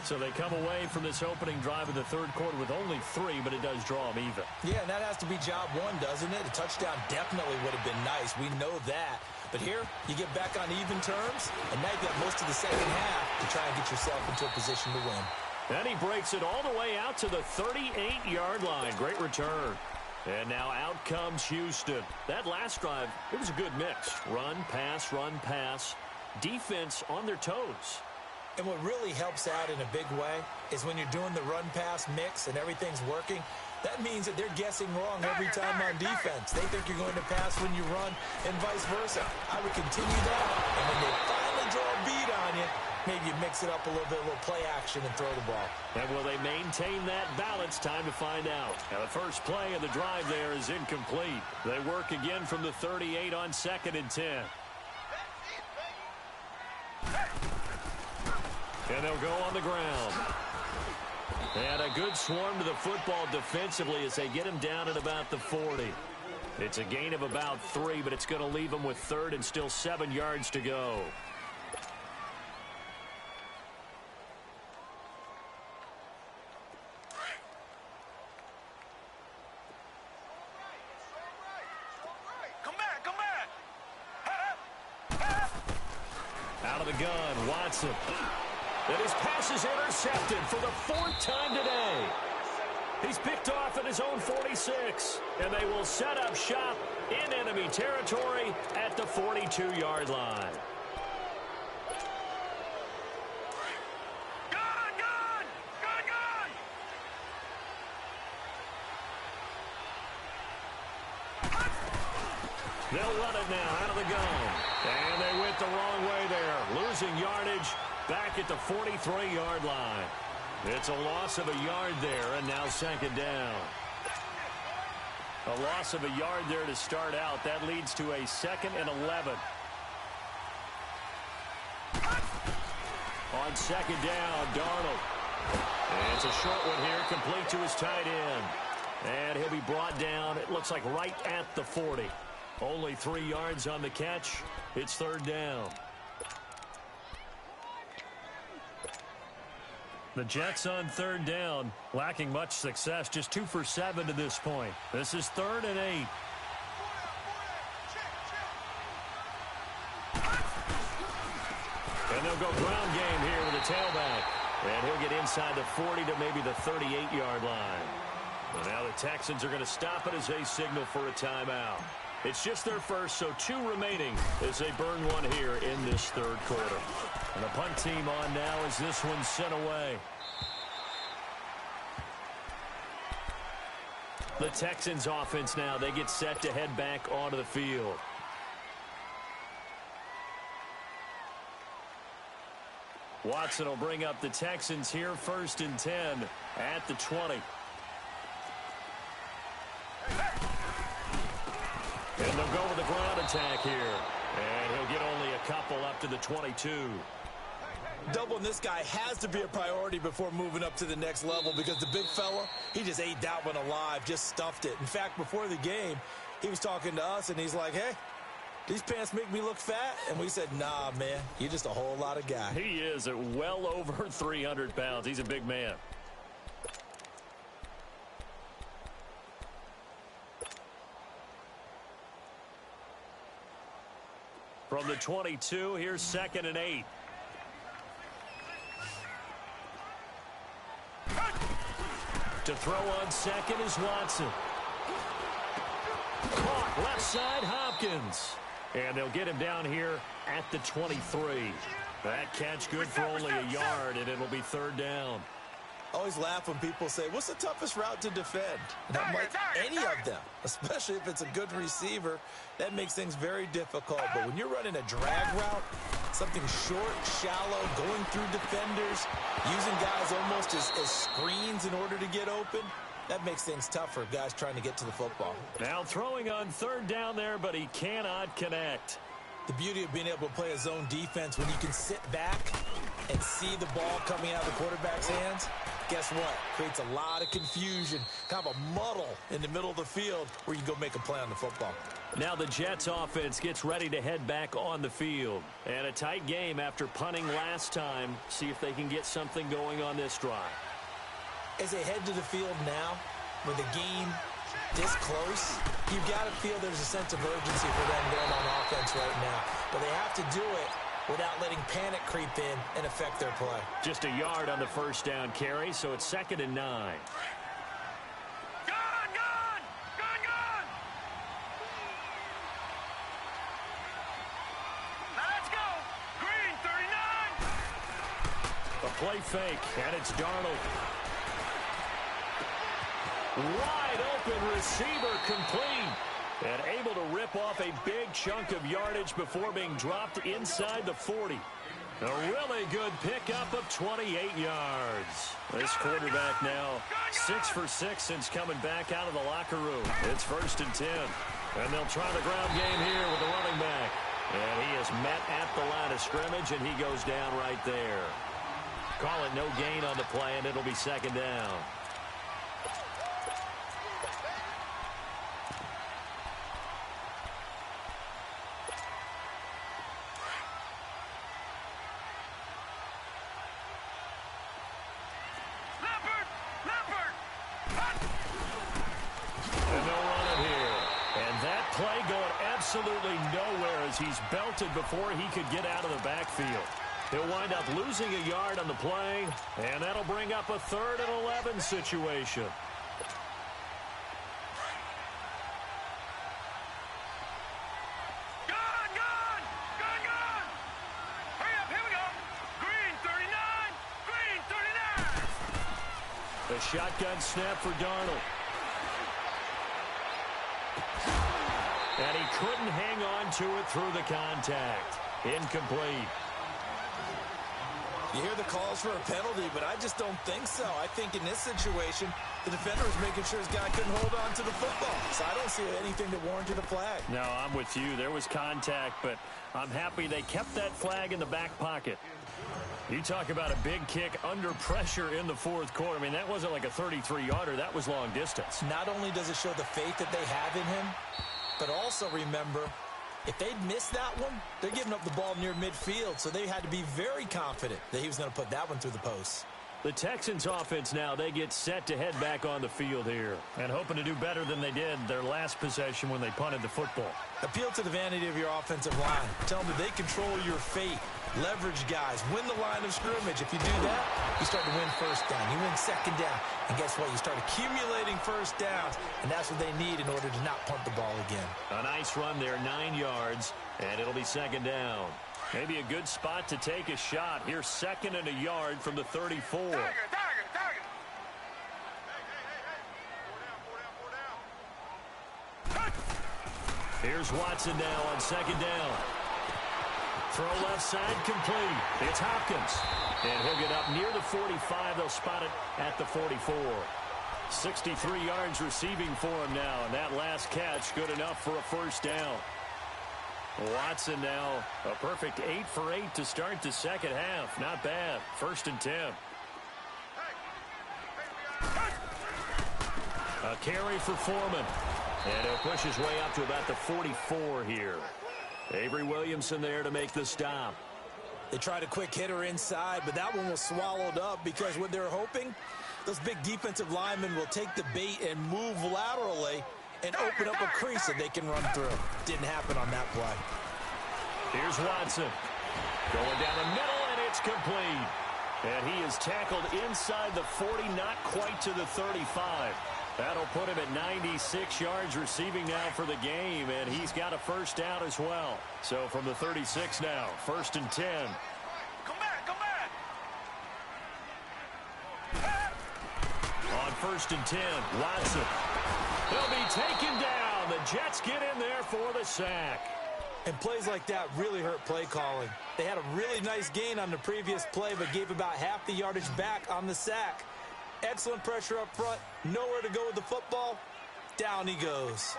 So they come away from this opening drive in the 3rd quarter with only 3, but it does draw them even. Yeah, and that has to be job 1, doesn't it? A touchdown definitely would have been nice. We know that. But here, you get back on even terms, and now you've got most of the second half to try and get yourself into a position to win. And he breaks it all the way out to the 38-yard line. Great return. And now out comes Houston. That last drive, it was a good mix. Run, pass. Defense on their toes. And what really helps out in a big way is when you're doing the run-pass mix and everything's working, that means that they're guessing wrong every time on defense. They think you're going to pass when you run and vice versa. I would continue that, and when they finally draw a beat on you, maybe you mix it up a little bit, a little play action, and throw the ball. And will they maintain that balance? Time to find out. Now the first play of the drive there is incomplete. They work again from the 38 on 2nd and 10. And they'll go on the ground. And a good swarm to the football defensively as they get him down at about the 40. It's a gain of about 3, but it's going to leave him with third and still 7 yards to go. Out of the gun, Watson. And his pass is intercepted for the 4th time today. He's picked off at his own 46. And they will set up shop in enemy territory at the 42-yard line. They'll run it now out of the gun. And they went the wrong way there. Losing yardage back at the 43-yard line. It's a loss of a yard there, and now 2nd down. A loss of a yard there to start out. That leads to a 2nd and 11. On 2nd down, Darnold. And it's a short one here, complete to his tight end. And he'll be brought down, it looks like right at the 40. Only 3 yards on the catch. It's 3rd down. The Jets on 3rd down, lacking much success, just 2 for 7 to this point. This is 3rd and 8. And they'll go ground game here with a tailback. And he'll get inside the 40 to maybe the 38-yard line. And now the Texans are going to stop it as they signal for a timeout. It's just their first, so 2 remaining as they burn one here in this 3rd quarter. And the punt team on now as this one's sent away. The Texans offense now, they get set to head back onto the field. Watson will bring up the Texans here, 1st and 10 at the 20. And they'll go with the ground attack here. And he'll get only a couple up to the 22. Doubling this guy has to be a priority before moving up to the next level because the big fella, he just ate that one alive, just stuffed it. In fact, before the game, he was talking to us, and he's like, hey, these pants make me look fat? And we said, nah, man, you're just a whole lot of guy. He is at well over 300 pounds. He's a big man. From the 22, here's 2nd and 8. To throw on 2nd is Watson. Caught left side, Hopkins. And they'll get him down here at the 23. That catch good for only a yard, and it'll be 3rd down. I always laugh when people say, what's the toughest route to defend? And I'm like, any of them, especially if it's a good receiver. That makes things very difficult. But when you're running a drag route, something short, shallow, going through defenders, using guys almost as screens in order to get open, that makes things tough for guys trying to get to the football. Now throwing on 3rd down there, but he cannot connect. The beauty of being able to play a zone defense when you can sit back and see the ball coming out of the quarterback's hands, guess what? Creates a lot of confusion, kind of a muddle in the middle of the field where you go make a play on the football. Now the Jets offense gets ready to head back on the field. And a tight game after punting last time. See if they can get something going on this drive. As they head to the field now, with the game this close, you've got to feel there's a sense of urgency for them going on offense right now. But they have to do it without letting panic creep in and affect their play. Just a yard on the 1st down carry, so it's 2nd and 9. Play fake, and it's Darnold. Wide open receiver complete. And able to rip off a big chunk of yardage before being dropped inside the 40. A really good pickup of 28 yards. This quarterback now 6 for 6 since coming back out of the locker room. It's 1st and 10. And they'll try the ground game here with the running back. And he is met at the line of scrimmage, and he goes down right there. Call it no gain on the play, and it'll be second down. Play going absolutely nowhere as he's belted before he could get out of the backfield. He'll wind up losing a yard on the play, and that'll bring up a 3rd and 11 situation. Gone! Hurry up, here we go. Green 39, green 39. The shotgun snap for Darnold. And he couldn't hang on to it through the contact. Incomplete. You hear the calls for a penalty, but I just don't think so. I think in this situation, the defender was making sure his guy couldn't hold on to the football. So I don't see anything that warranted a flag. No, I'm with you. There was contact, but I'm happy they kept that flag in the back pocket. You talk about a big kick under pressure in the 4th quarter. I mean, that wasn't like a 33-yarder. That was long distance. Not only does it show the faith that they have in him, but also remember, if they'd missed that one, they're giving up the ball near midfield, so they had to be very confident that he was going to put that one through the post. The Texans offense now, they get set to head back on the field here and hoping to do better than they did their last possession when they punted the football. Appeal to the vanity of your offensive line. Tell them that they control your fate. Leverage guys. Win the line of scrimmage. If you do that, you start to win first down. You win second down. And guess what? You start accumulating first downs, and that's what they need in order to not punt the ball again. A nice run there, 9 yards, and it'll be second down. Maybe a good spot to take a shot. Here's 2nd and a yard from the 34. Target. Here's Watson now on 2nd down. Throw left side complete. It's Hopkins. And he'll get up near the 45. They'll spot it at the 44. 63 yards receiving for him now. And that last catch good enough for a first down. Watson now a perfect 8 for 8 to start the second half. Not bad. 1st and 10. A carry for Foreman. And he'll push his way up to about the 44 here. Avery Williamson there to make the stop. They tried a quick hitter inside, but that one was swallowed up because what they're hoping, those big defensive linemen will take the bait and move laterally and open up a crease that they can run through. Didn't happen on that play. Here's Watson. Going down the middle, and it's complete. And he is tackled inside the 40, not quite to the 35. That'll put him at 96 yards receiving now for the game, and he's got a first down as well. So from the 36 now, 1st and 10. Come back. On 1st and 10, Watson. He'll be taken down. The Jets get in there for the sack. And plays like that really hurt play calling. They had a really nice gain on the previous play, but gave about half the yardage back on the sack. Excellent pressure up front. Nowhere to go with the football. Down he goes.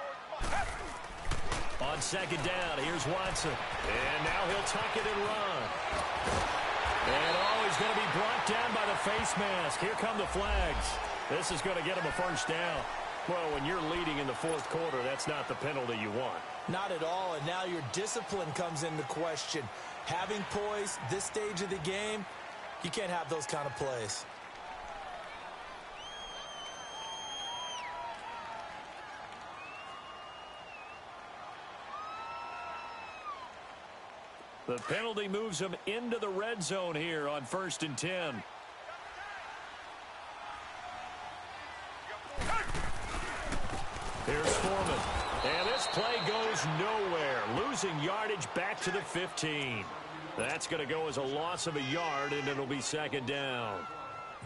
On 2nd down, here's Watson. And now he'll tuck it and run. And he's going to be brought down by the face mask. Here come the flags. This is going to get him a first down. Well, when you're leading in the 4th quarter, that's not the penalty you want. Not at all, and now your discipline comes into question. Having poise, this stage of the game, you can't have those kind of plays. The penalty moves him into the red zone here on 1st and 10. Here's Foreman. And this play goes nowhere. Losing yardage back to the 15. That's going to go as a loss of a yard, and it'll be 2nd down.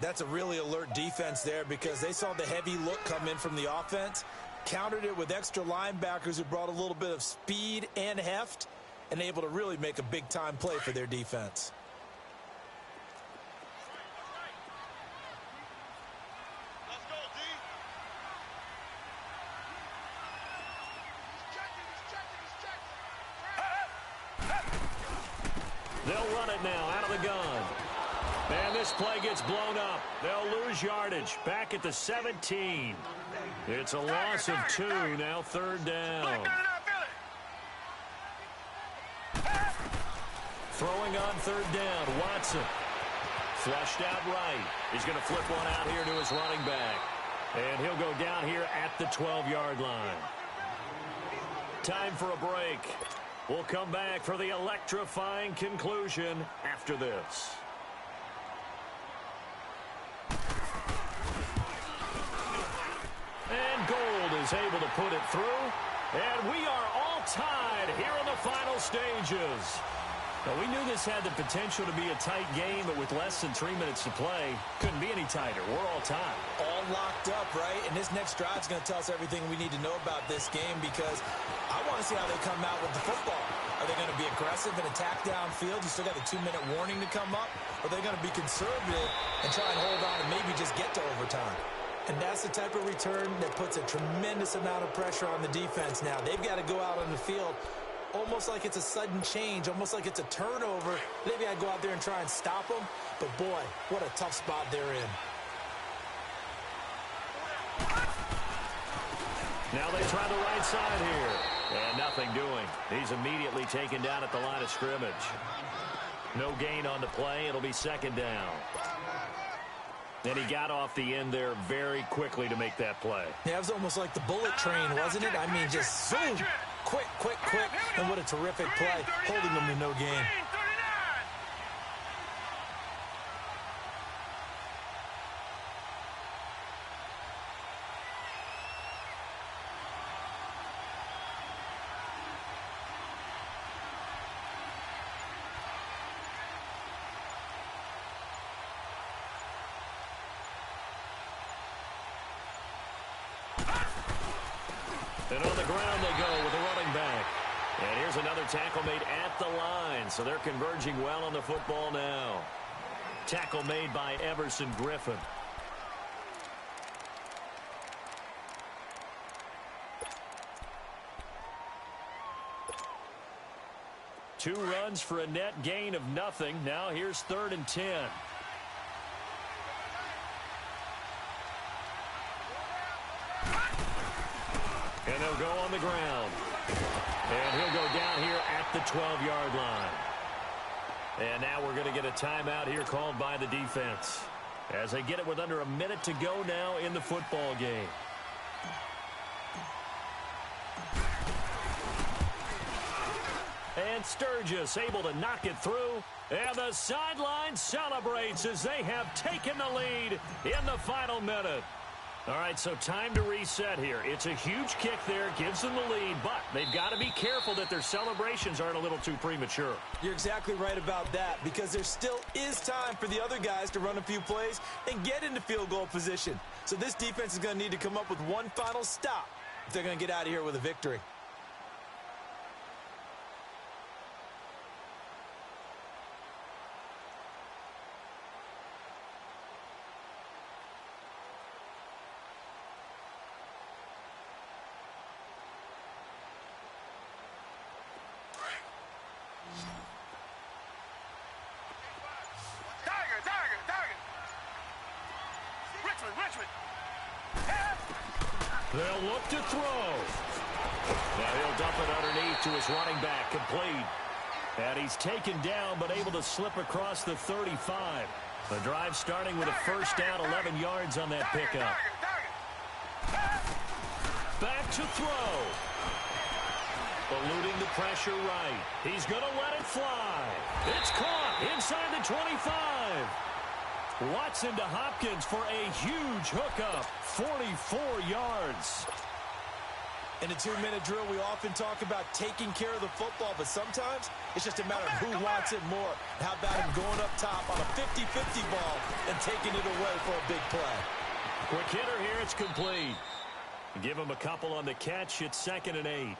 That's a really alert defense there because they saw the heavy look come in from the offense, countered it with extra linebackers who brought a little bit of speed and heft, and able to really make a big-time play for their defense. They'll run it now out of the gun. And this play gets blown up. They'll lose yardage. Back at the 17. It's a loss of 2. Now 3rd down. Throwing on 3rd down. Watson. Flushed out right. He's going to flip one out here to his running back. And he'll go down here at the 12-yard line. Time for a break. We'll come back for the electrifying conclusion after this. And Gold is able to put it through. And we are all tied here in the final stages. Now, we knew this had the potential to be a tight game, but with less than 3 minutes to play, couldn't be any tighter. We're all tied. All locked up, right? And this next drive is going to tell us everything we need to know about this game because I want to see how they come out with the football. Are they going to be aggressive and attack downfield? You still got the 2-minute warning to come up? Or are they going to be conservative and try and hold on and maybe just get to overtime? And that's the type of return that puts a tremendous amount of pressure on the defense now. They've got to go out on the field almost like it's a sudden change, almost like it's a turnover. Maybe I go out there and try and stop them. But, boy, what a tough spot they're in. Now they try the right side here. And nothing doing. He's immediately taken down at the line of scrimmage. No gain on the play. It'll be 2nd down. And he got off the end there very quickly to make that play. Yeah, it was almost like the bullet train, wasn't it? I mean, just zoom. Quick, quick, quick. And what a terrific play, holding them to no gain. And on the ground they go with the running back. And here's another tackle made at the line. So they're converging well on the football now. Tackle made by Everson Griffin. Two runs for a net gain of nothing. Now here's 3rd and 10. And they'll go on the ground. And he'll go down here at the 12-yard line. And now we're going to get a timeout here called by the defense as they get it with under a minute to go now in the football game. And Sturgis able to knock it through. And the sideline celebrates as they have taken the lead in the final minute. All right, so time to reset here. It's a huge kick there, gives them the lead, but they've got to be careful that their celebrations aren't a little too premature. You're exactly right about that because there still is time for the other guys to run a few plays and get into field goal position. So this defense is going to need to come up with one final stop if they're going to get out of here with a victory. They'll look to throw. Now he'll dump it underneath to his running back, complete. And he's taken down, but able to slip across the 35. The drive starting with a first down, 11 yards on that pickup. Back to throw. Eluding the pressure right. He's going to let it fly. It's caught inside the 25. Watson to Hopkins for a huge hookup, 44 yards. In a 2-minute drill, we often talk about taking care of the football, but sometimes it's just a matter of who wants it more. How about him going up top on a 50-50 ball and taking it away for a big play? Quick hitter here, it's complete. Give him a couple on the catch, it's 2nd and 8.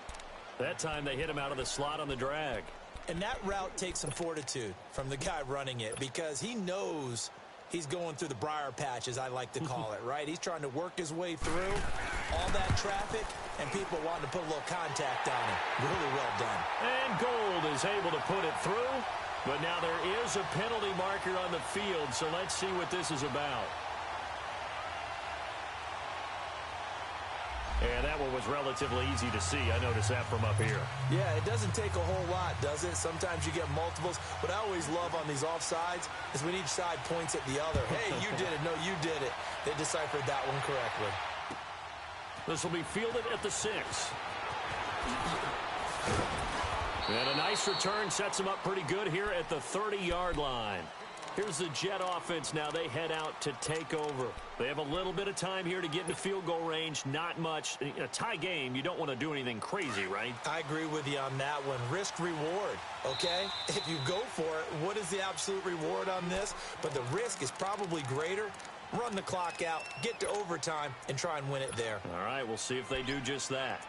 That time they hit him out of the slot on the drag. And that route takes some fortitude from the guy running it because he knows he's going through the briar patch, as I like to call it, right? He's trying to work his way through all that traffic and people wanting to put a little contact on him. Really well done. And Gold is able to put it through. But now there is a penalty marker on the field, so let's see what this is about. And that one was relatively easy to see. I noticed that from up here. Yeah, it doesn't take a whole lot, does it? Sometimes you get multiples. What I always love on these offsides is when each side points at the other. Hey, you did it. No, you did it. They deciphered that one correctly. This will be fielded at the 6. And a nice return sets them up pretty good here at the 30-yard line. Here's the Jet offense now. They head out to take over. They have a little bit of time here to get into field goal range. Not much. In a tie game, you don't want to do anything crazy, right? I agree with you on that one. Risk reward, okay? If you go for it, what is the absolute reward on this? But the risk is probably greater. Run the clock out, get to overtime, and try and win it there. All right, we'll see if they do just that.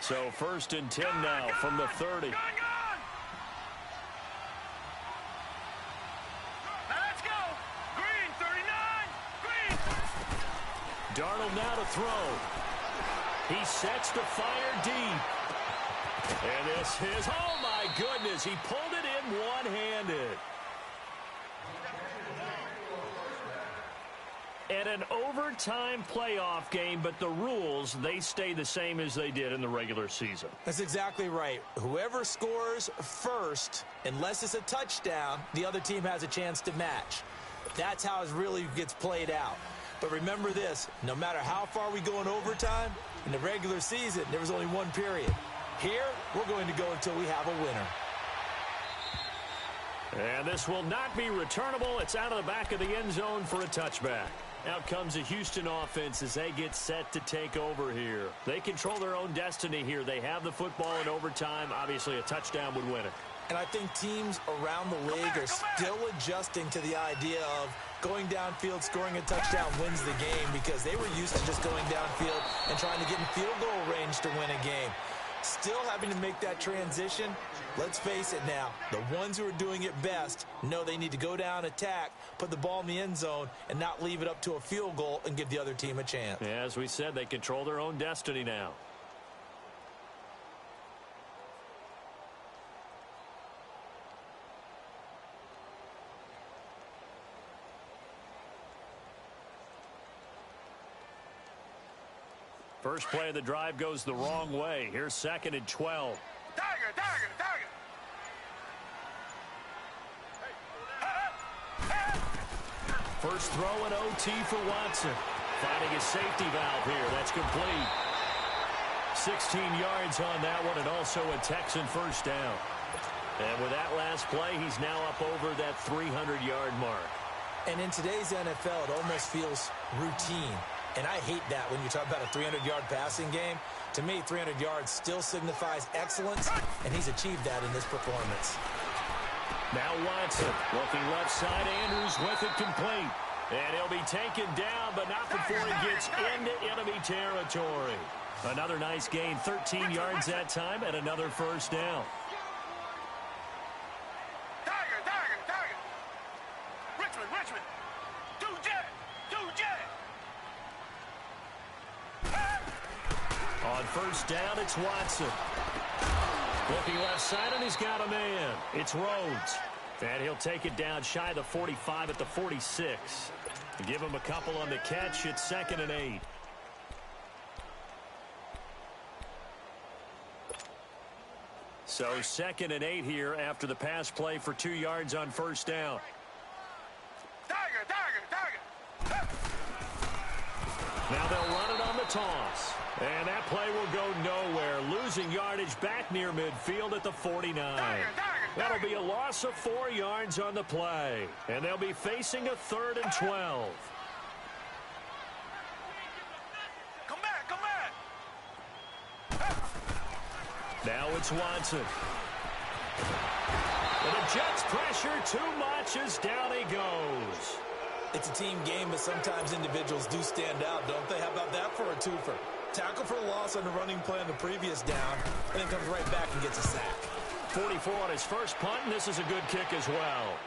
So 1st and 10 now from the 30. Let's go. Green, 39. Green. Darnold now to throw. He sets to fire deep. And this is, oh my goodness, he pulled it in one-handed. And an overtime playoff game, but the rules, they stay the same as they did in the regular season. That's exactly right. Whoever scores first, unless it's a touchdown, the other team has a chance to match. That's how it really gets played out. But remember this, no matter how far we go in overtime, in the regular season, there was only one period. Here, we're going to go until we have a winner. And this will not be returnable. It's out of the back of the end zone for a touchback. Out comes the Houston offense as they get set to take over here. They control their own destiny here. They have the football in overtime. Obviously, a touchdown would win it. And I think teams around the league are still adjusting to the idea of going downfield, scoring a touchdown wins the game, because they were used to just going downfield and trying to get in field goal range to win a game. Still having to make that transition. Let's face it now, the ones who are doing it best know they need to go down, attack, put the ball in the end zone, and not leave it up to a field goal and give the other team a chance. Yeah, as we said, they control their own destiny now. First play of the drive goes the wrong way. Here's 2nd and 12. Tiger. First throw at OT for Watson. Finding a safety valve here. That's complete. 16 yards on that one, and also a Texan first down. And with that last play, he's now up over that 300-yard mark. And in today's NFL, it almost feels routine. And I hate that when you talk about a 300-yard passing game. To me, 300 yards still signifies excellence, and he's achieved that in this performance. Now Watson looking left side. Andrews with it complete. And he'll be taken down, but not before he gets into enemy territory. Another nice gain, 13 yards that time, and another first down. Tiger. Richmond. Do jet. On first down, it's Watson. Looking left side, and he's got a man. It's Rhodes. And he'll take it down shy of the 45 at the 46. Give him a couple on the catch. It's 2nd and 8. So 2nd and 8 here after the pass play for 2 yards on first down. Tiger. Now they'll run it on the toss. And that play will go nowhere. Losing yardage back near midfield at the 49. That'll be a loss of 4 yards on the play. And they'll be facing a 3rd and 12. Come back. Now it's Watson. And the Jets pressure too much as down he goes. It's a team game, but sometimes individuals do stand out, don't they? How about that for a twofer? Tackle for the loss on the running play on the previous down, and then comes right back and gets a sack. 44 on his first punt, and this is a good kick as well.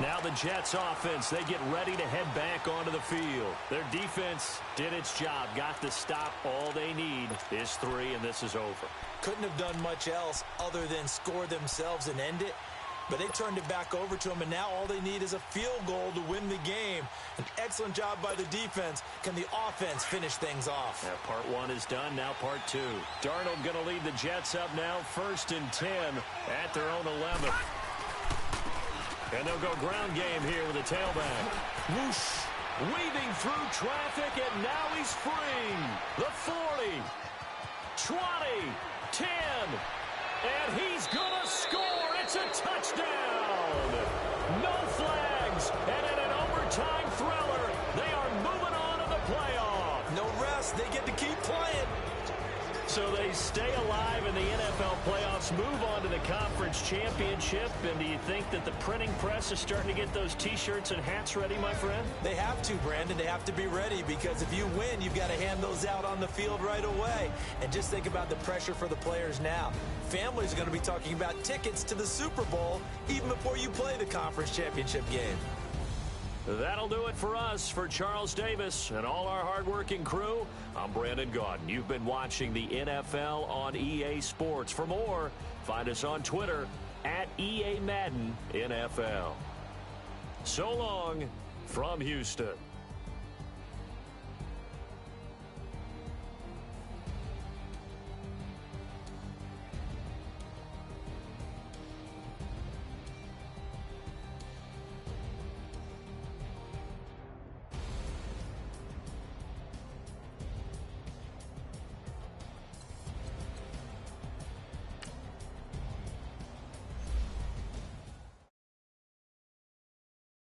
Now the Jets offense, they get ready to head back onto the field. Their defense did its job, got the stop. All they need is 3, and this is over. Couldn't have done much else other than score themselves and end it. But they turned it back over to them, and now all they need is a field goal to win the game. An excellent job by the defense. Can the offense finish things off? Yeah, part 1 is done, now part 2. Darnold going to lead the Jets up now, 1st and 10 at their own 11. And they'll go ground game here with a tailback. Whoosh! Weaving through traffic, and now he's free. The 40, 20, 10, and he's going to score. It's a touchdown. No flags, and in an overtime thriller, they are moving on to the playoff. No rest. They get to keep playing. So they stay alive in the NFL playoffs, move on to the conference championship. And do you think that the printing press is starting to get those T-shirts and hats ready, my friend? They have to, Brandon. They have to be ready because if you win, you've got to hand those out on the field right away. And just think about the pressure for the players now. Families are going to be talking about tickets to the Super Bowl even before you play the conference championship game. That'll do it for us. For Charles Davis and all our hardworking crew, I'm Brandon Gaudin. You've been watching the NFL on EA Sports. For more, find us on Twitter at EA Madden NFL. So long from Houston.